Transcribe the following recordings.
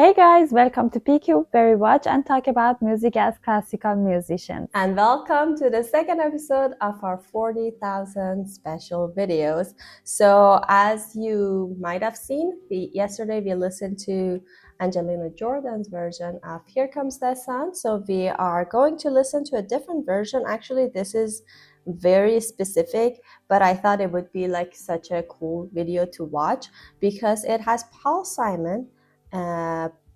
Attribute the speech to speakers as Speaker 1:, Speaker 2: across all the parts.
Speaker 1: Hey guys, welcome to PQ, where we watch and talk about music as classical musicians.
Speaker 2: And welcome to the second episode of our 40,000 special videos. So as you might have seen, yesterday we listened to Angelina Jordan's version of Here Comes the Sun. So we are going to listen to a different version. Actually, this is very specific, but I thought it would be like such a cool video to watch because it has Paul Simon,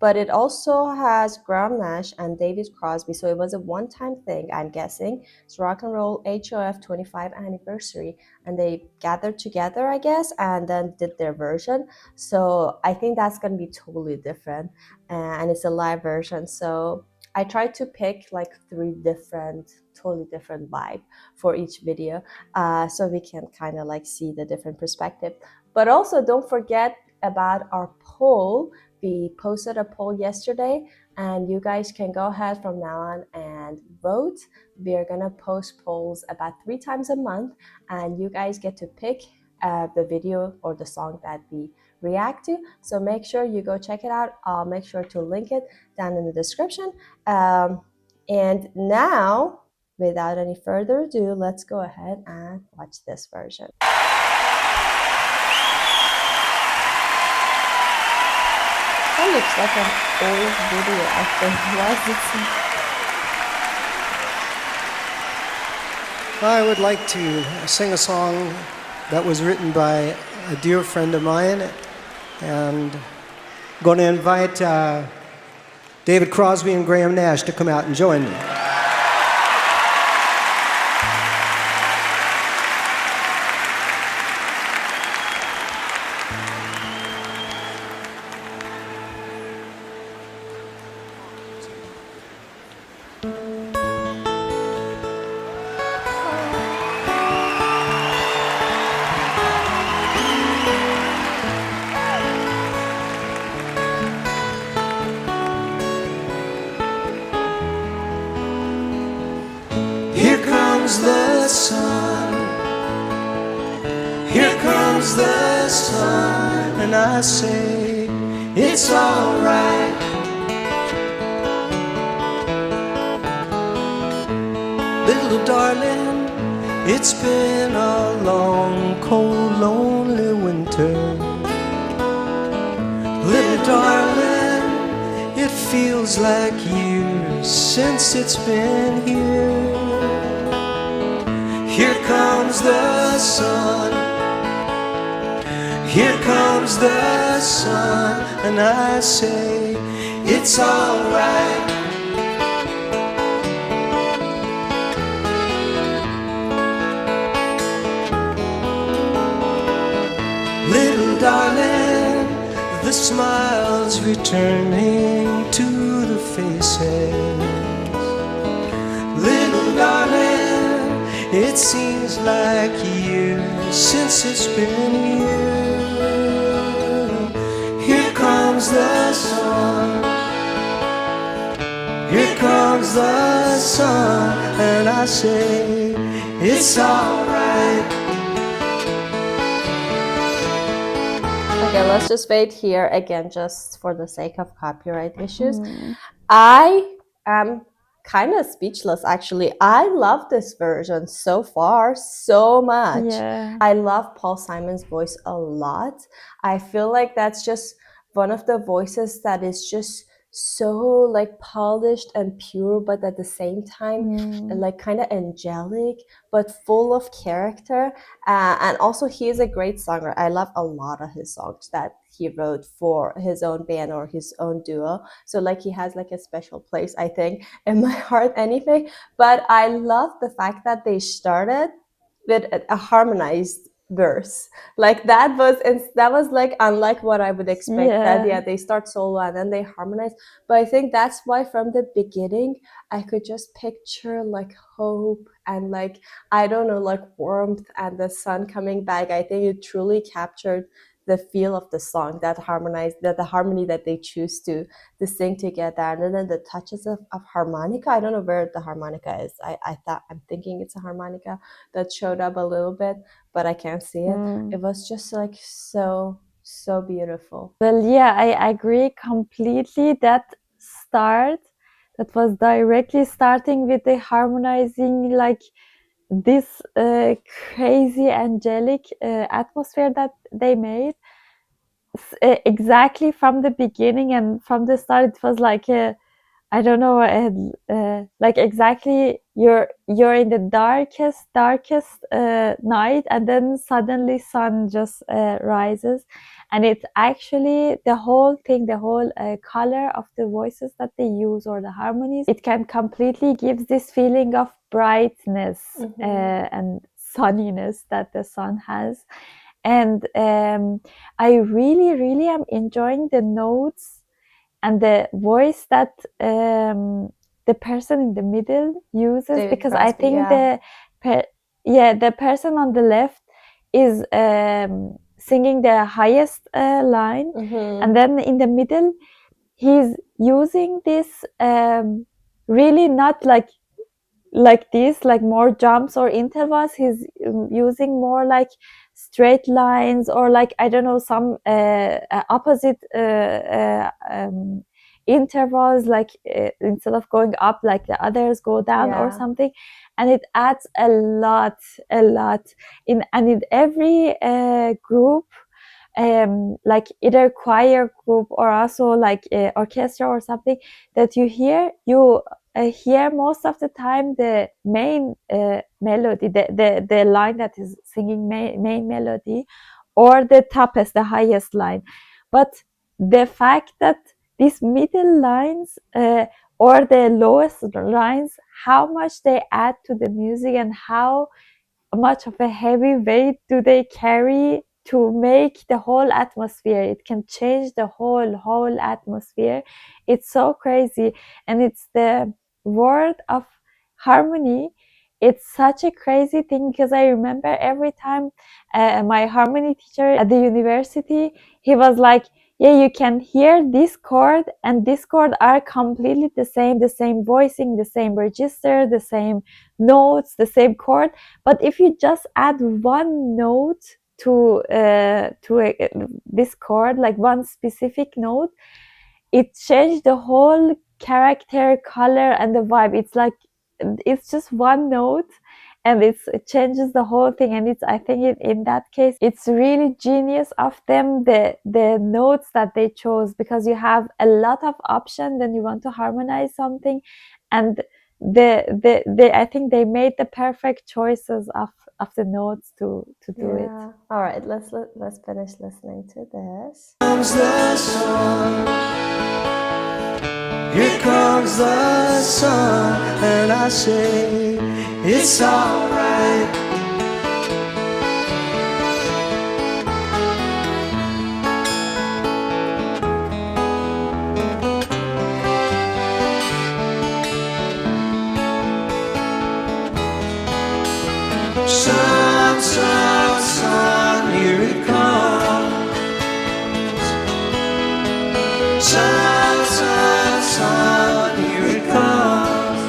Speaker 2: but it also has Graham Nash and David Crosby. So it was a one-time thing, I'm guessing. It's Rock and Roll HOF 25 anniversary. And they gathered together, I guess, and then did their version. So I think that's going to be totally different. And it's a live version. So I tried to pick like three totally different vibe for each video. So we can kind of like see the different perspective. But also don't forget about our poll. We posted a poll yesterday and you guys can go ahead from now on and vote. We are gonna post polls about 3 times a month and you guys get to pick the video or the song that we react to. So make sure you go check it out. I'll make sure to link it down in the description. And now, without any further ado, let's go ahead and watch this version. That looks like an old video, I think. Why is it
Speaker 3: I would like to sing a song that was written by a dear friend of mine, and I'm going to invite David Crosby and Graham Nash to come out and join me. The sun, here comes the sun, and I say it's all right. Little darling, it's been a long, cold, lonely winter. Little darling, it feels like years since it's been here. Here comes the sun, here comes the sun, and I say it's all right. Little darling, the smile's returning to the faces. Little darling, it seems like years since it's been here. Here comes the sun, here comes the sun, and I say it's all right.
Speaker 2: Okay, let's just wait here again, just for the sake of copyright issues. I am kind of speechless, actually. I love this version so far so much.
Speaker 1: Yeah.
Speaker 2: I love Paul Simon's voice a lot. I feel like that's just one of the voices that is just so like polished and pure, but at the same time like kind of angelic but full of character. And also he is a great songwriter. I love a lot of his songs that he wrote for his own band or his own duo. So like he has like a special place, I think, in my heart anyway. But I love the fact that they started with a harmonized verse. Like that was like unlike what I would expect. That they start solo and then they harmonize. But I think that's why from the beginning I could just picture like hope and like, I don't know, like warmth and the sun coming back. I think it truly captured the feel of the song, that the harmony that they choose to sing together, and then the touches of harmonica. I don't know where the harmonica is. I'm thinking it's a harmonica that showed up a little bit, but I can't see it. It was just like so So beautiful.
Speaker 1: Well, yeah, I agree completely. That was directly starting with the harmonizing, like this crazy angelic atmosphere that they made. Exactly from the beginning and from the start, it was like a, I don't know, like exactly you're in the darkest night, and then suddenly sun just rises, and it's actually the whole thing, the whole color of the voices that they use or the harmonies. It can completely give this feeling of brightness and sunniness that the sun has, and I really am enjoying the notes and the voice that the person in the middle uses,
Speaker 2: David
Speaker 1: because I
Speaker 2: Crosby,
Speaker 1: think
Speaker 2: yeah.
Speaker 1: the person on the left is singing the highest line, and then in the middle he's using this really not like this, like more jumps or intervals. He's using more like straight lines, or like, I don't know, some opposite intervals, like instead of going up like the others go down or
Speaker 2: Yeah.
Speaker 1: something, and it adds a lot in every group, like either choir group or also like orchestra or something that you hear most of the time the main melody, the line that is singing main melody, or the toughest, the highest line. But the fact that these middle lines or the lowest lines, how much they add to the music, and how much of a heavy weight do they carry to make the whole atmosphere. It can change the whole atmosphere. It's so crazy, and it's the word of harmony. It's such a crazy thing, because I remember every time my harmony teacher at the university, he was like, yeah, you can hear this chord and this chord are completely the same voicing, the same register, the same notes, the same chord, but if you just add one note to this chord, like one specific note, it changed the whole character, color, and the vibe. It's like it's just one note, and it changes the whole thing. And it's, I think in that case, it's really genius of them, the notes that they chose, because you have a lot of options when you want to harmonize something, and I think they made the perfect choices of the notes to do it.
Speaker 2: All right, let's finish listening to this.
Speaker 3: Comes the sun, here comes the sun, and I say it's alright. Sun, sun, sun, here it comes. Sun, sun, sun, here it comes.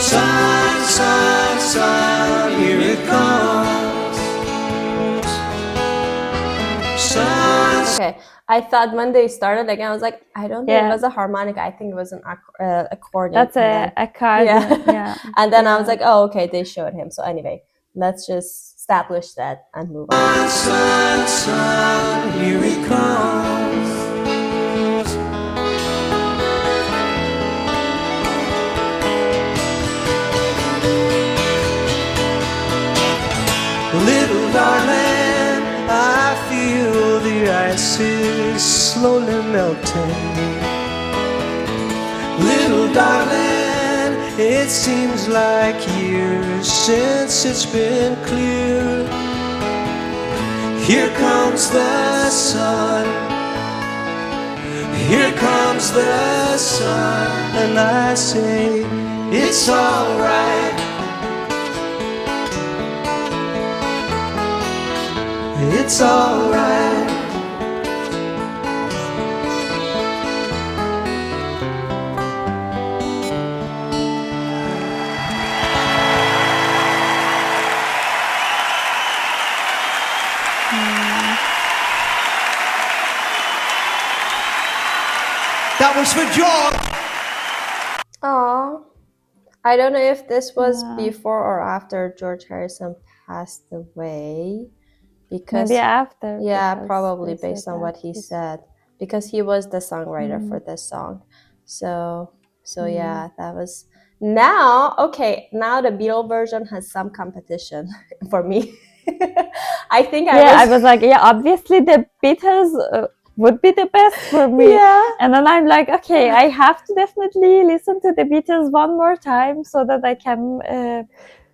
Speaker 3: Sun, sun, sun, here it comes. Sun.
Speaker 2: Okay, I thought when they started again, I was like, I don't think it
Speaker 1: Yeah.
Speaker 2: was a harmonica. I think it was an accordion.
Speaker 1: That's
Speaker 2: and
Speaker 1: a card.
Speaker 2: then,
Speaker 1: Yeah.
Speaker 2: And then I was like, oh, okay, they showed him. So anyway, let's just establish that and move on.
Speaker 3: Sun, sun, here it comes. Little darling, I feel the ice is slowly melting. Little darling, it seems like years since it's been clear. Here comes the sun, here comes the sun, and I say it's alright. It's alright. That was for George.
Speaker 2: Aw. I don't know if this was
Speaker 1: Yeah.
Speaker 2: before or after George Harrison passed away. Because
Speaker 1: Maybe after.
Speaker 2: yeah,
Speaker 1: because
Speaker 2: probably
Speaker 1: they said
Speaker 2: based on
Speaker 1: that
Speaker 2: what he
Speaker 1: he's-
Speaker 2: said, because he was the songwriter for this song. So yeah, that was. Now, okay, now the Beatles version has some competition for me. I think
Speaker 1: I was like, yeah, obviously the Beatles would be the best for me.
Speaker 2: Yeah.
Speaker 1: And then I'm like, okay, I have to definitely listen to the Beatles one more time so that I can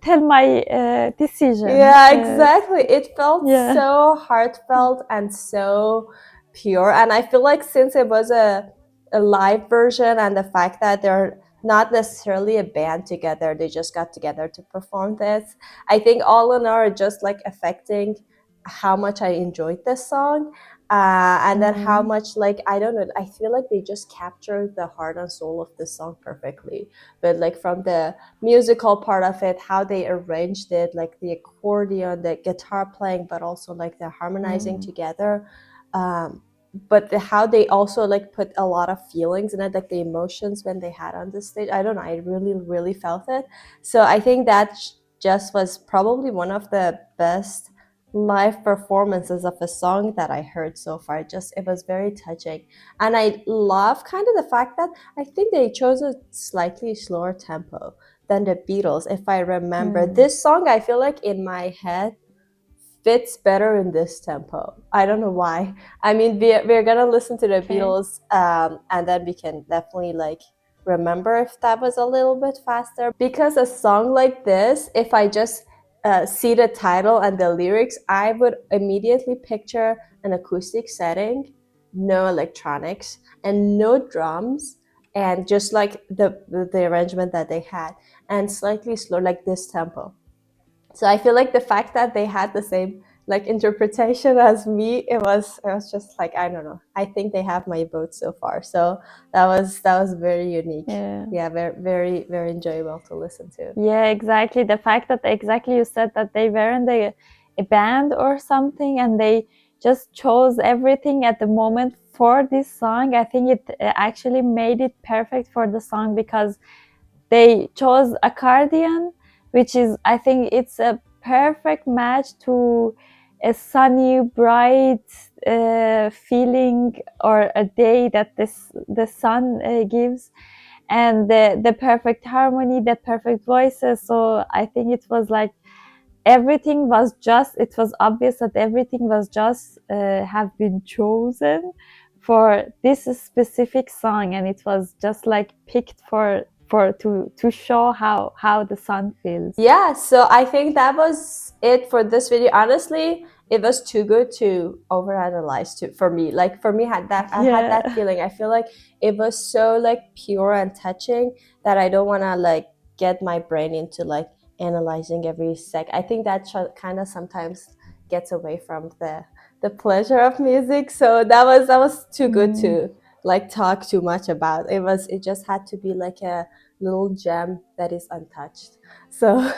Speaker 1: tell my decision.
Speaker 2: Yeah, exactly. It felt
Speaker 1: yeah.
Speaker 2: so heartfelt and so pure. And I feel like since it was a live version, and the fact that they're not necessarily a band together, they just got together to perform this, I think all in all, just like affecting how much I enjoyed this song. And then how much, like, I don't know, I feel like they just captured the heart and soul of this song perfectly. But like from the musical part of it, how they arranged it, like the accordion, the guitar playing, but also like the harmonizing together. But how they also like put a lot of feelings in it, like the emotions when they had on the stage. I don't know, I really, really felt it. So I think that just was probably one of the best live performances of a song that I heard so far. It was very touching. And I love kind of the fact that I think they chose a slightly slower tempo than the Beatles. If I remember, this song, I feel like in my head fits better in this tempo. I don't know why. I mean, we're gonna listen to the Beatles, and then we can definitely like remember if that was a little bit faster. Because a song like this, if I just see the title and the lyrics, I would immediately picture an acoustic setting, no electronics, and no drums, and just like the arrangement that they had, and slightly slow, like this tempo. So I feel like the fact that they had the same like interpretation as me, it was just like, I don't know. I think they have my vote so far. So that was very unique. Yeah, very, very, very enjoyable to listen to.
Speaker 1: Yeah, exactly. The fact that exactly you said that they weren't a band or something, and they just chose everything at the moment for this song. I think it actually made it perfect for the song, because they chose accordion, which is, I think it's a perfect match to a sunny, bright feeling, or a day that the sun gives, and the perfect harmony, the perfect voices. So I think it was like everything was just, it was obvious that everything was just have been chosen for this specific song, and it was just like picked for to show how the sun feels.
Speaker 2: Yeah, so I think that was it for this video. Honestly, it was too good to overanalyze for me. Like for me, I had that feeling. I feel like it was so like pure and touching that I don't want to like get my brain into like analyzing every sec. I think that kind of sometimes gets away from the pleasure of music. So that was too good to like talk too much about. It just had to be like a little gem that is untouched. So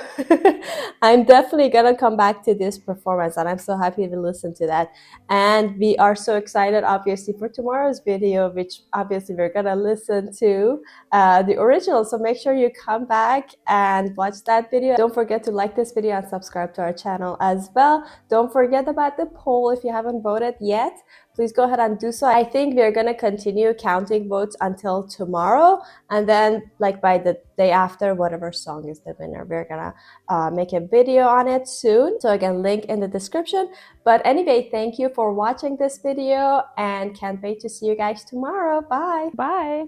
Speaker 2: I'm definitely gonna come back to this performance, and I'm so happy to listen to that. And we are so excited, obviously, for tomorrow's video, which obviously we're gonna listen to the original. So make sure you come back and watch that video. Don't forget to like this video and subscribe to our channel as well. Don't forget about the poll. If you haven't voted yet, please go ahead and do so. I think we're gonna continue counting votes until tomorrow, and then like by the day after, whatever song is the winner, we're gonna make a video on it soon. So again, link in the description. But anyway, thank you for watching this video, and can't wait to see you guys tomorrow. Bye.
Speaker 1: Bye.